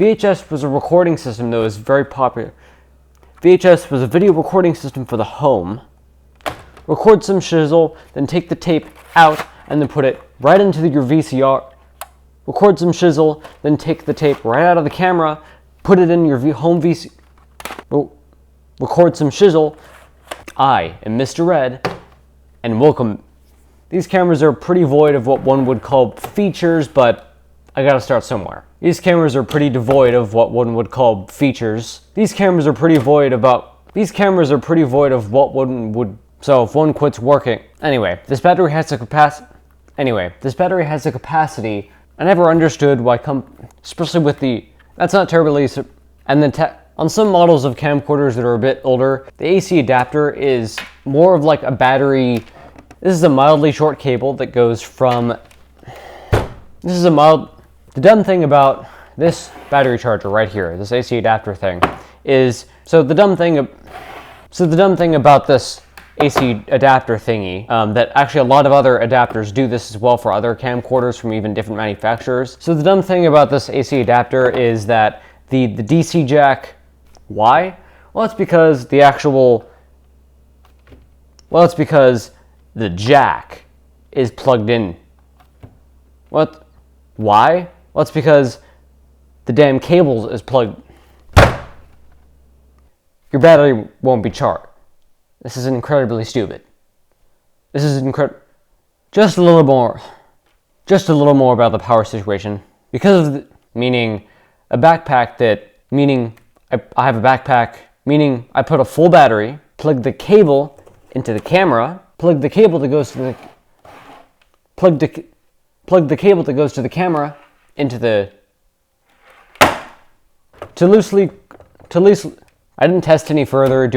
VHS was a recording system that was very popular. VHS was a video recording system for the home. Record some shizzle, then take the tape out and then put it right into your VCR. Record some shizzle, then take the tape right out of the camera, put it in your home VCR. Record some shizzle. I am Mr. Red, and welcome. These cameras are pretty void of what one would call features, but I gotta start somewhere. These cameras are pretty devoid of what one would call features. These cameras are pretty void of what one would. So if one quits working. Anyway, this battery has a capacity. I never understood why especially with the, that's not terribly, and then on some models of camcorders that are a bit older, the AC adapter is more of like a battery. This is a mildly short cable that goes from, the dumb thing about this battery charger right here, this AC adapter thing, is, the dumb thing about this AC adapter thingy, that actually a lot of other adapters do this as well for other camcorders from even different manufacturers. So the dumb thing about this AC adapter is that the DC jack, why? Well, it's because the jack is plugged in. What? Why? Well, it's because the damn cable is plugged. Your battery won't be charged. This is incredibly stupid. This is just a little more about the power situation. Because of I have a backpack, meaning I put a full battery, plug the cable into the camera, plug the cable that goes to the camera into the, I didn't test any further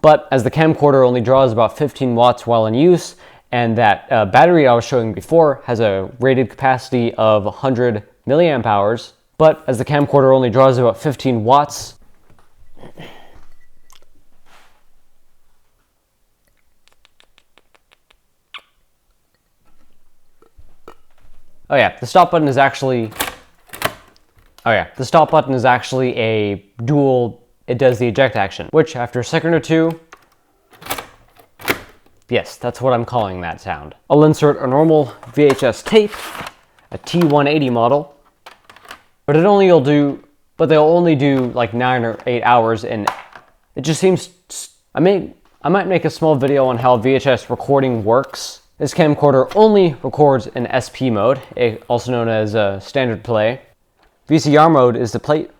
but as the camcorder only draws about 15 watts while in use, and that battery I was showing before has a rated capacity of 100 milliamp hours, but as the camcorder only draws about 15 watts, the stop button is actually a dual. It does the eject action, which after a second or two, yes, that's what I'm calling that sound. I'll insert a normal VHS tape, a T180 model, but they'll only do like 9 or 8 hours, and it just seems, I might make a small video on how VHS recording works. This camcorder only records in SP mode, also known as standard play. VCR mode is the plate,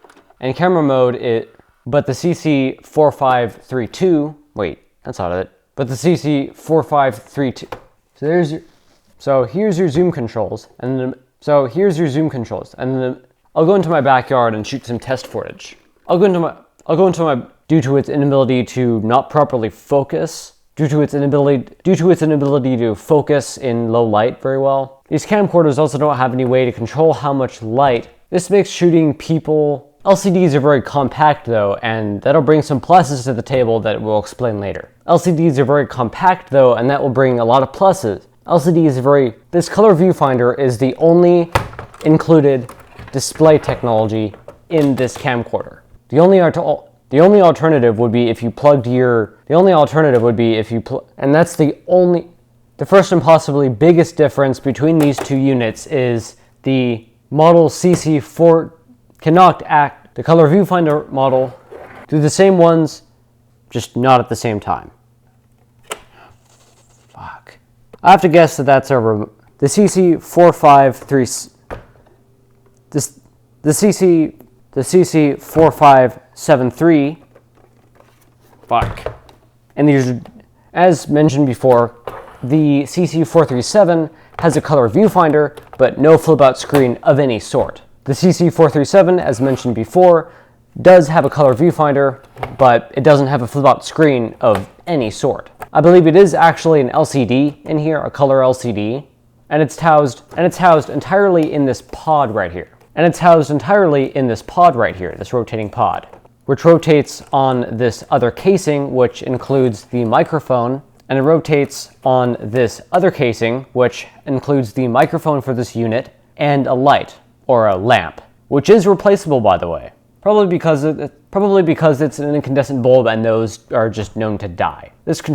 and camera mode but the CC4532, wait, that's not it. But the CC4532. So here's your zoom controls, and then I'll go into my backyard and shoot some test footage. Due to its inability to not properly focus, due to its inability to focus in low light very well. These camcorders also don't have any way to control how much light. This makes shooting people. LCDs are very compact though, and that'll bring some pluses to the table that we'll explain later. LCDs are very compact though, and that will bring a lot of pluses. This color viewfinder is the only included display technology in this camcorder. The only alternative would be if you and that's the first and possibly biggest difference between these two units is the model CC4 cannot act the color viewfinder model do the same ones, just not at the same time. Fuck. I have to guess that that's the CC453. The CC4573. Fuck. And these, as mentioned before, the CC437 has a color viewfinder, but no flip-out screen of any sort. The CC437, as mentioned before, does have a color viewfinder, but it doesn't have a flip-out screen of any sort. I believe it is actually an LCD in here, a color LCD, and it's housed entirely in this pod right here. This rotating pod, which rotates on this other casing, which includes the microphone, and it rotates on this other casing, which includes the microphone for this unit, and a light, or a lamp. which is replaceable, by the way. Probably because it's an incandescent bulb and those are just known to die. This whole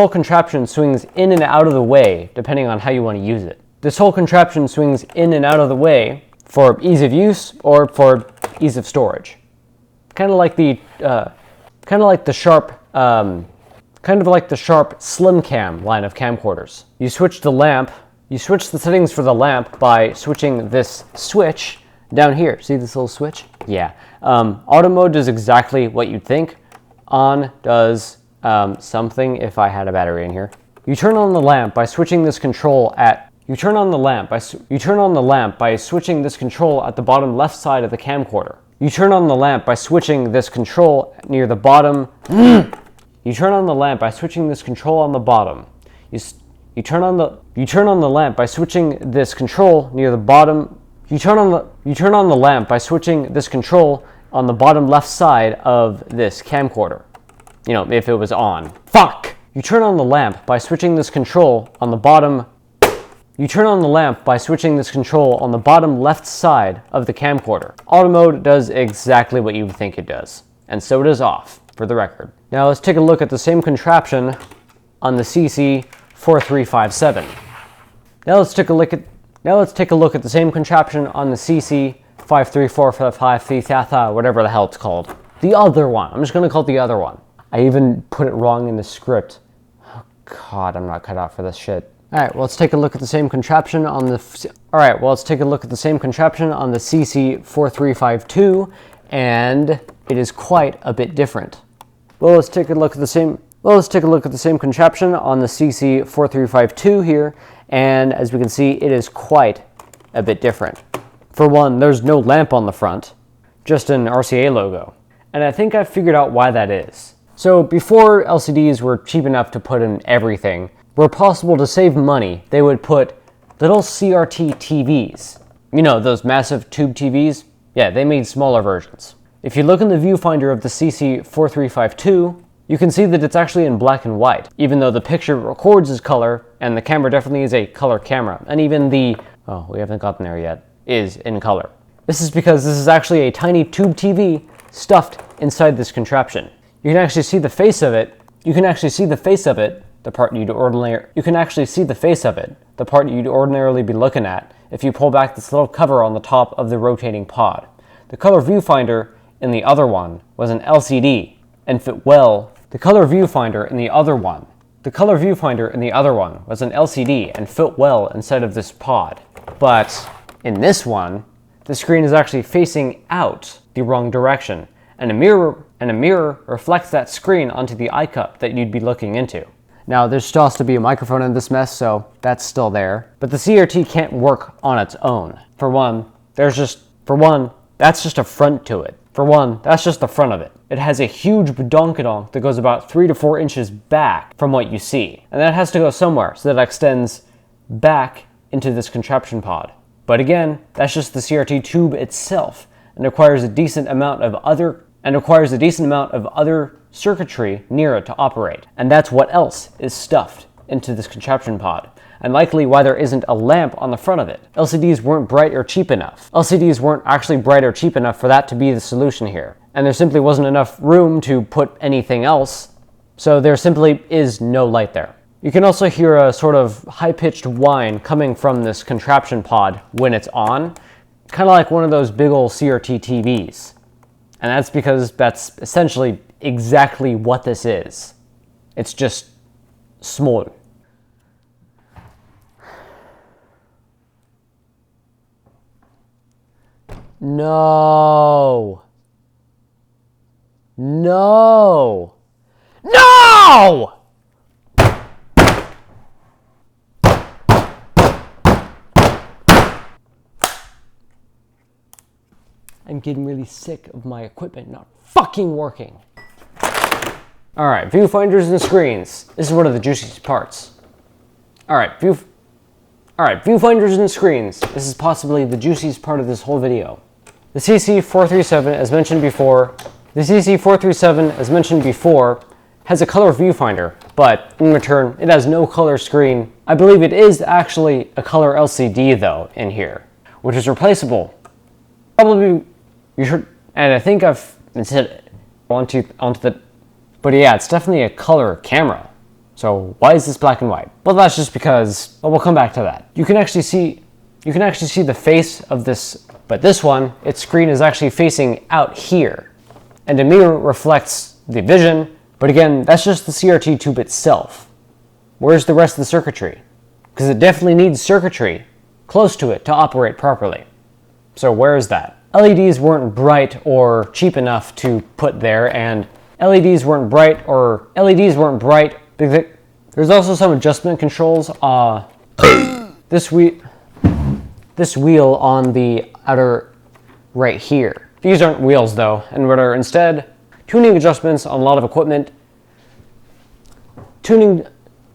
contraption swings in and out of the way depending on how you want to use it. This whole contraption swings in and out of the way for ease of use or for ease of storage. Kind of like the sharp slim cam line of camcorders. You switch the settings for the lamp by switching this switch down here. See this little switch? Yeah. Auto mode does exactly what you'd think. On does something if I had a battery in here. You turn on the lamp by switching this control at by switching this control at the bottom left side of the camcorder. You turn on the lamp by switching this control near the bottom. You turn on the lamp by switching this control on the bottom. You turn on the lamp by switching this control near the bottom. You turn on the lamp by switching this control on the bottom left side of this camcorder. You know, if it was on. Fuck! You turn on the lamp by switching this control on the bottom. You turn on the lamp by switching this control on the bottom left side of the camcorder. Auto mode does exactly what you would think it does. And so does off, for the record. Now let's take a look at the same contraption on the CC4357. Now let's take a look at the same contraption on the CC53455, whatever the hell it's called. The other one. I'm just going to call it the other one. I even put it wrong in the script. Oh God, I'm not cut out for this shit. Alright, well, let's take a look at the same contraption on the CC4352, and it is quite a bit different. Well, let's take a look at the same contraption on the CC4352 here, and as we can see, it is quite a bit different. For one, there's no lamp on the front, just an RCA logo. And I think I've figured out why that is. So before LCDs were cheap enough to put in everything, where possible to save money, they would put little CRT TVs. You know, those massive tube TVs? Yeah, they made smaller versions. If you look in the viewfinder of the CC4352, you can see that it's actually in black and white, even though the picture records as color, and the camera definitely is a color camera, and even the, oh, we haven't gotten there yet, is in color. This is because this is actually a tiny tube TV stuffed inside this contraption. You can actually see the face of it. The part you'd ordinarily be looking at if you pull back this little cover on the top of the rotating pod. The color viewfinder in the other one was an LCD and fit well. The color viewfinder in the other one was an LCD and fit well inside of this pod. But in this one, the screen is actually facing out the wrong direction, and a mirror reflects that screen onto the eye cup that you'd be looking into. Now, there's still has to be a microphone in this mess, so that's still there. But the CRT can't work on its own. For one, that's just a front to it. That's just the front of it. It has a huge badonkadonk that goes about 3 to 4 inches back from what you see. And that has to go somewhere, so that extends back into this contraption pod. But again, that's just the CRT tube itself, and requires a decent amount of other circuitry near it to operate. And that's what else is stuffed into this contraption pod, and likely why there isn't a lamp on the front of it. LCDs weren't bright or cheap enough. LCDs weren't actually bright or cheap enough for that to be the solution here. And there simply wasn't enough room to put anything else, so there simply is no light there. You can also hear a sort of high-pitched whine coming from this contraption pod when it's on, kind of like one of those big old CRT TVs. And that's because that's essentially exactly what this is. It's just small. No! I'm getting really sick of my equipment not fucking working. Alright, viewfinders and screens. This is one of the juiciest parts. Alright, viewfinders and screens. This is possibly the juiciest part of this whole video. The CC437, as mentioned before, has a color viewfinder, but in return, it has no color screen. I believe it is actually a color LCD though in here, which is replaceable. Probably, you should, and I think I've said it onto the, but yeah, it's definitely a color camera. So why is this black and white? Well, that's just because, well, we'll come back to that. You can actually see the face of this, but this one, its screen is actually facing out here. And the mirror reflects the vision, but again, that's just the CRT tube itself. Where's the rest of the circuitry? Because it definitely needs circuitry close to it to operate properly. So where is that? LEDs weren't bright or cheap enough to put there, and LEDs weren't bright. There's also some adjustment controls. This wheel on the outer right here. These aren't wheels though, and what are instead tuning adjustments on a lot of equipment.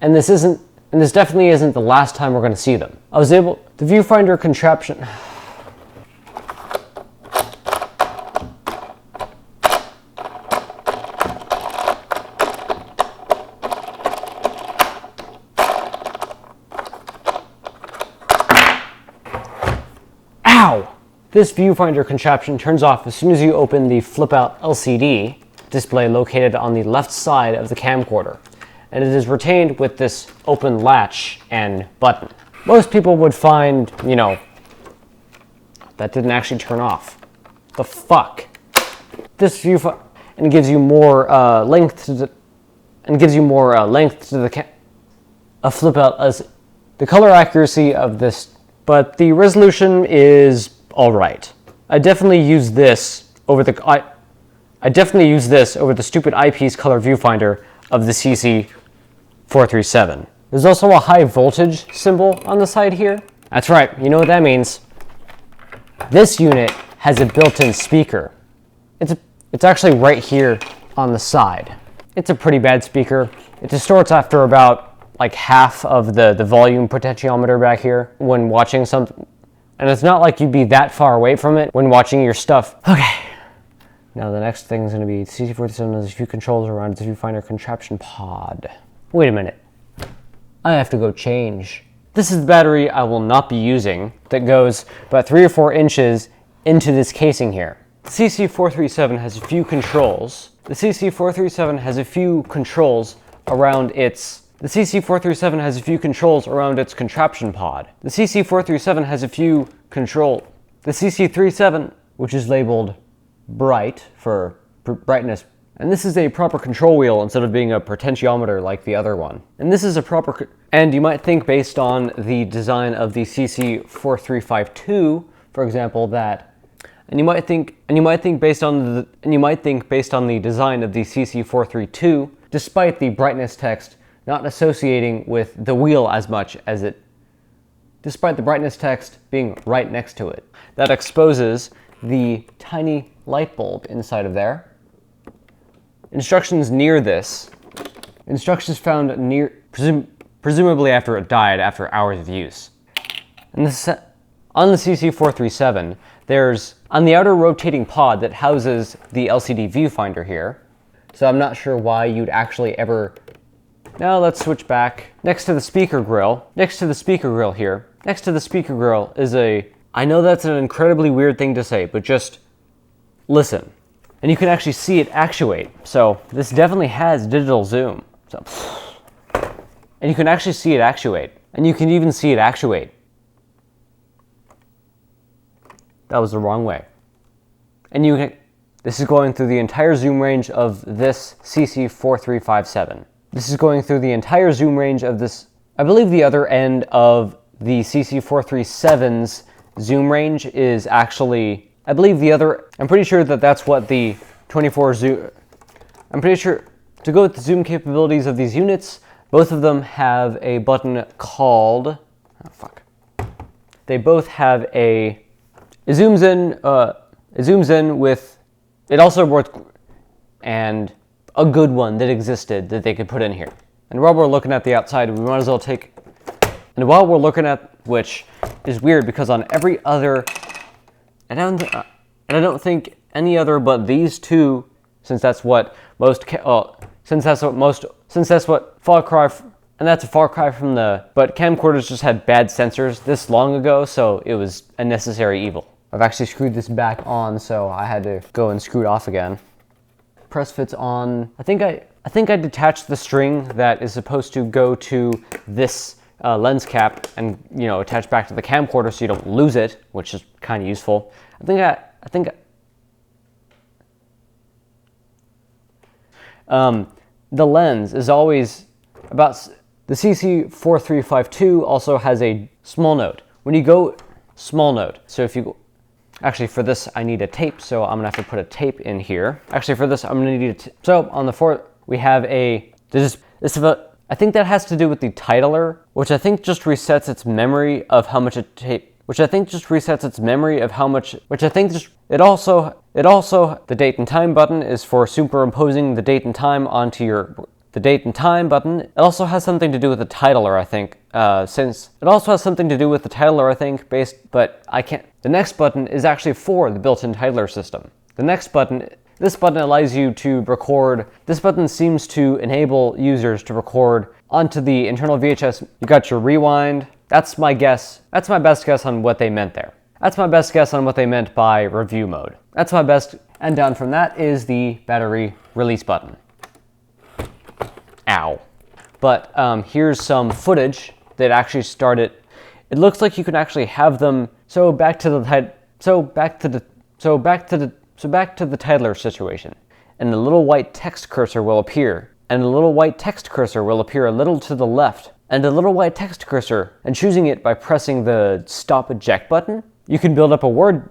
And this definitely isn't the last time we're going to see them. The viewfinder contraption. Ow! This viewfinder contraption turns off as soon as you open the flip-out LCD display located on the left side of the camcorder, and it is retained with this open latch and button. Most people would find, that didn't actually turn off. The fuck? This viewfinder, and gives you more length to the, a flip-out as the color accuracy of this, but the resolution is all right. I definitely use this over the stupid eyepiece color viewfinder of the CC437. There's also a high voltage symbol on the side here. That's right, you know what that means. This unit has a built-in speaker. It's actually right here on the side. It's a pretty bad speaker. It distorts after about like half of the volume potentiometer back here when watching something. And it's not like you'd be that far away from it when watching your stuff. Okay. Now the next thing is going to be CC47 has a few controls around its viewfinder contraption pod. Wait a minute. I have to go change. This is the battery I will not be using that goes about 3 or 4 inches into this casing here. The CC437 has a few controls. The CC437 has a few controls around its contraption pod. The CC437 has a few The CC37, which is labeled bright for brightness, and this is a proper control wheel instead of being a potentiometer like the other one. And this is a proper, and you might think based on the design of the CC4352, for example, and you might think based on the design of the CC432, despite the brightness text not associating with the wheel as much as despite the brightness text being right next to it. That exposes the tiny light bulb inside of there. Instructions near this. Instructions found near, presumably after it died after hours of use. And this, on the CC437, there's, on the outer rotating pod that houses the LCD viewfinder here, so I'm not sure why you'd actually ever. Now let's switch back. Next to the speaker grill here, next to the speaker grill is I know that's an incredibly weird thing to say, but just listen. And you can actually see it actuate. So this definitely has digital zoom. So, and you can actually see it actuate. And you can even see it actuate. That was the wrong way. And this is going through the entire zoom range of this CC4357. This is going through the entire zoom range of this. I believe the other end of the CC437's zoom range is actually, I'm pretty sure that's what the 24 zoom, I'm pretty sure, to go with the zoom capabilities of these units, both of them have a button called, they both have it zooms in with, it also works, and a good one that existed that they could put in here. And while we're looking at the outside, we might as well take, and while we're looking at, which is weird because on every other, I don't think any other but these two, since that's what Far Cry And that's a far cry from but camcorders just had bad sensors this long ago, so it was a necessary evil. I've actually screwed this back on, so I had to go and screw it off again. Press fits on. I think I detached the string that is supposed to go to this lens cap and, you know, attach back to the camcorder so you don't lose it, which is kind of useful. The lens is always about, the CC4352 also has a small node. When you go small node, so if you go, actually for this I need a tape, so I'm gonna have to put a tape in here. Actually for this I'm gonna need so on the fourth we have I think that has to do with the titler, which I think just resets its memory of how much it the date and time button is for superimposing the date and time onto the date and time button. It also has something to do with the titler, I think, but I can't. The next button is actually for the built-in titler system. This button allows you to record. This button seems to enable users to record onto the internal VHS. You got your rewind. That's my guess. That's my best guess on what they meant there. That's my best guess on what they meant by review mode. That's my best. And down from that is the battery release button. Ow. But here's some footage that actually started. It looks like you can actually have them. So back to the titler situation, and the little white text cursor will appear, and the little white text cursor will appear a little to the left, and a little white text cursor, and choosing it by pressing the stop eject button, you can build up a word.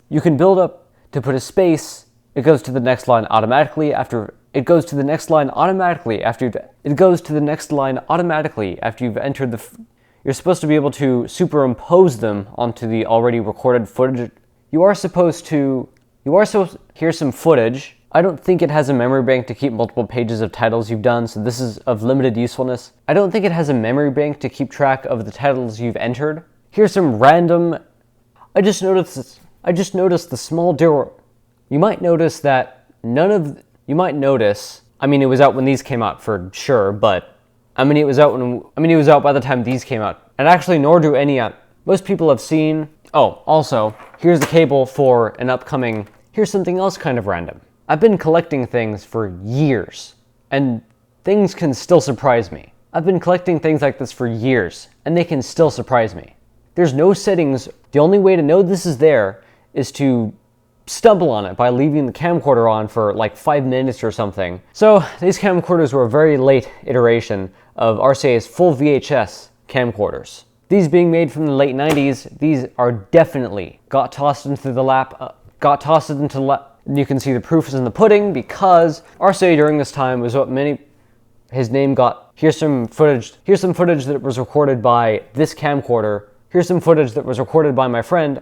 You can build up to put a space. It goes to the next line automatically after. It goes to the next line automatically after you've entered the. You're supposed to be able to superimpose them onto the already recorded footage. Here's some footage. I don't think it has a memory bank to keep multiple pages of titles you've done, so this is of limited usefulness. I don't think it has a memory bank to keep track of the titles you've entered. Here's some random. I just noticed the small door. You might notice, I mean, it was out when these came out for sure, but it was out by the time these came out. And actually, nor do any, most people have seen. Oh, also, here's the cable for an upcoming, here's something else kind of random. I've been collecting things for years, and things can still surprise me. I've been collecting things like this for years, and they can still surprise me. There's no settings. The only way to know this is there is to stumble on it by leaving the camcorder on for like 5 minutes or something. So these camcorders were a very late iteration of RCA's full VHS camcorders. These being made from the late 90s, these are definitely got tossed into the lap. You can see the proof is in the pudding because RCA during this time was what his name got. Here's some footage that was recorded by this camcorder. Here's some footage that was recorded by my friend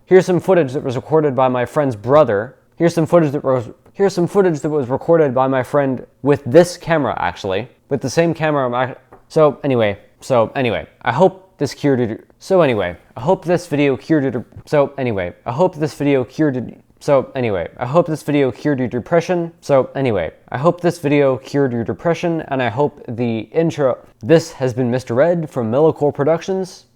here's some footage that was recorded by my friend's brother. Here's some footage that was recorded by my friend with this camera, actually. With the same camera. So anyway, I hope this cured it. So anyway, I hope this video cured it. So anyway, I hope this video cured it. So anyway, I hope this video cured your depression. So anyway, I hope this video cured your depression, and I hope the intro. This has been Mr. Red from Mellocore Productions.